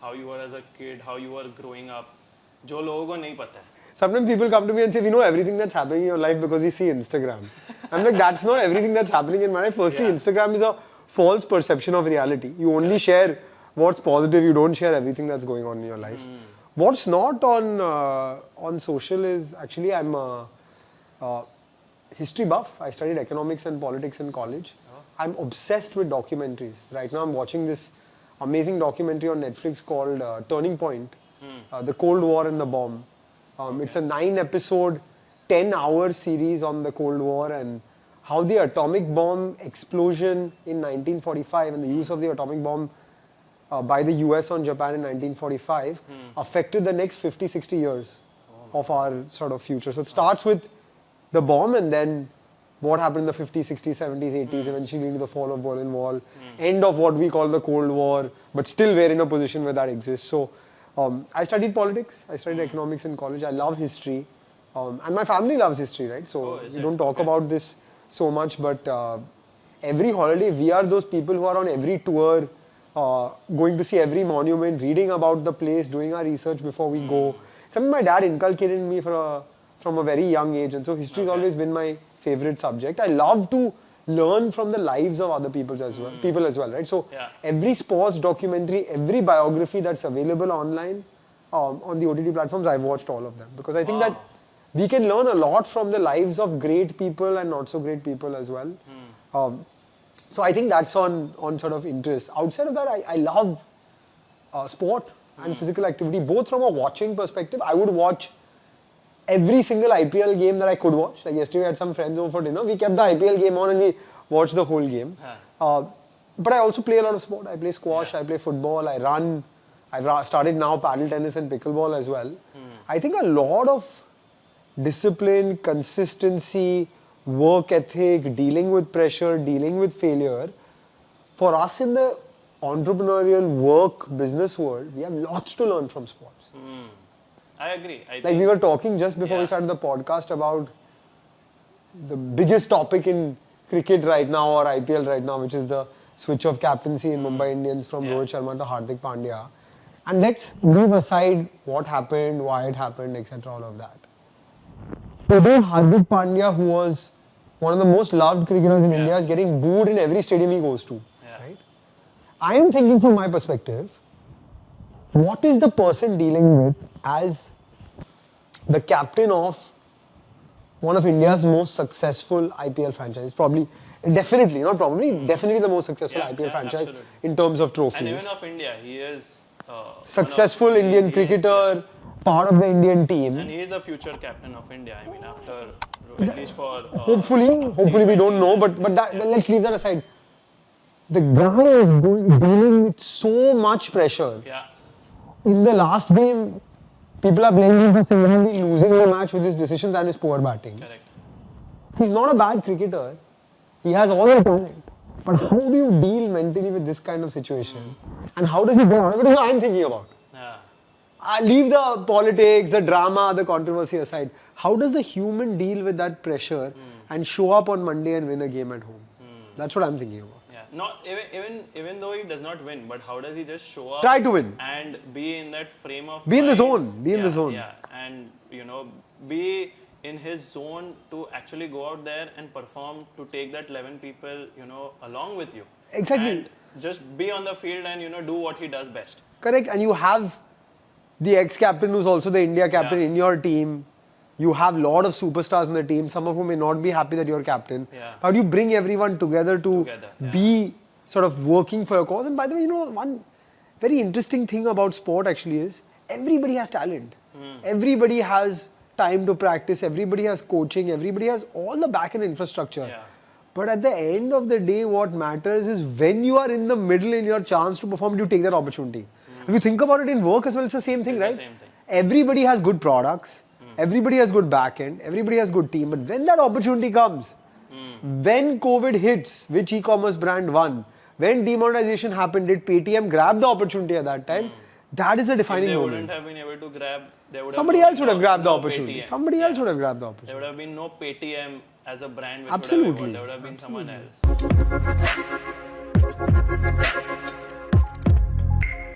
how you were as a kid, how you were growing up, जो लोगों को नहीं पता है. Sometimes people come to me and say, we know everything that's happening in your life because we see Instagram. I'm like, that's not everything that's happening in my life. Firstly, Instagram is a false perception of reality. You only share what's positive, you don't share everything that's going on in your life. What's not on social is, actually, I'm a history buff. I studied economics and politics in college. I'm obsessed with documentaries. Right now I'm watching this amazing documentary on Netflix called Turning Point, The Cold War and the Bomb. It's a 9-episode, 10-hour series on the Cold War and how the atomic bomb explosion in 1945 and the use of the atomic bomb by the US on Japan in 1945 affected the next 50, 60 years of our sort of future. So it starts with the bomb and then what happened in the 50s, 60s, 70s, 80s, eventually into the fall of Berlin Wall, end of what we call the Cold War, but still we're in a position where that exists. So I studied politics, I studied economics in college, I love history, and my family loves history, right? So we don't talk about this so much, but every holiday we are those people who are on every tour, going to see every monument, reading about the place, doing our research before we go. Something my dad inculcated in me from a very young age, and so history has always been my favorite subject. I love to learn from the lives of other people as well, right? So every sports documentary, every biography that's available online on the OTT platforms, I've watched all of them because I think that we can learn a lot from the lives of great people and not so great people as well. So I think that's on sort of interest. Outside of that, I love sport and physical activity, both from a watching perspective. I would watch every single IPL game that I could watch. Like yesterday, I had some friends over for dinner. We kept the IPL game on and we watched the whole game. But I also play a lot of sport. I play squash, I play football, I run. I've started now paddle tennis and pickleball as well. I think a lot of discipline, consistency, work ethic, dealing with pressure, dealing with failure. For us in the entrepreneurial work business world, we have lots to learn from sports. I agree. Like we were talking just before we started the podcast about the biggest topic in cricket right now or IPL right now, which is the switch of captaincy in Mumbai Indians from Rohit Sharma to Hardik Pandya. And let's leave aside what happened, why it happened, etc. all of that. Today, Hardik Pandya, who was one of the most loved cricketers in India, is getting booed in every stadium he goes to. Right? I am thinking from my perspective, what is the person dealing with as the captain of one of India's most successful IPL franchises? Definitely the most successful IPL franchise in terms of trophies. And even of India, he is successful Indian cricketer, part of the Indian team. And he is the future captain of India. I mean, after at least for hopefully we don't know, but let's leave that aside. The guy is dealing with so much pressure. In the last game, people are blaming him for single-handedly losing the match with his decisions and his poor batting. Correct. He's not a bad cricketer. He has all the talent. But how do you deal mentally with this kind of situation? And how does he go on? What is what I'm thinking about? I leave the politics, the drama, the controversy aside. How does the human deal with that pressure and show up on Monday and win a game at home? That's what I'm thinking about. Not even though he does not win, but how does he just show up? Try to win. And be in that frame of Be in the mind. zone. Be in the zone. Yeah, and be in his zone to actually go out there and perform, to take that 11 people, along with you. Exactly. And just be on the field and, do what he does best. Correct. And you have the ex-captain who's also the India captain in your team. You have a lot of superstars in the team, some of whom may not be happy that you're captain. How do you bring everyone together to be sort of working for your cause? And by the way, one very interesting thing about sport actually is everybody has talent. Everybody has time to practice, everybody has coaching, everybody has all the back-end infrastructure. But at the end of the day, what matters is when you are in the middle in your chance to perform, you take that opportunity. If you think about it in work as well, it's the same thing, right? The same thing. Everybody has good products. Everybody has good back-end, everybody has good team, but when that opportunity comes, when COVID hits, which e-commerce brand won? When demonetization happened, did Paytm grab the opportunity at that time? That is the defining moment. They wouldn't have been able to grab, somebody else would have grabbed the opportunity. Somebody else would have grabbed the opportunity. There would have been no Paytm as a brand which Absolutely. would have evolved. There would have been someone else.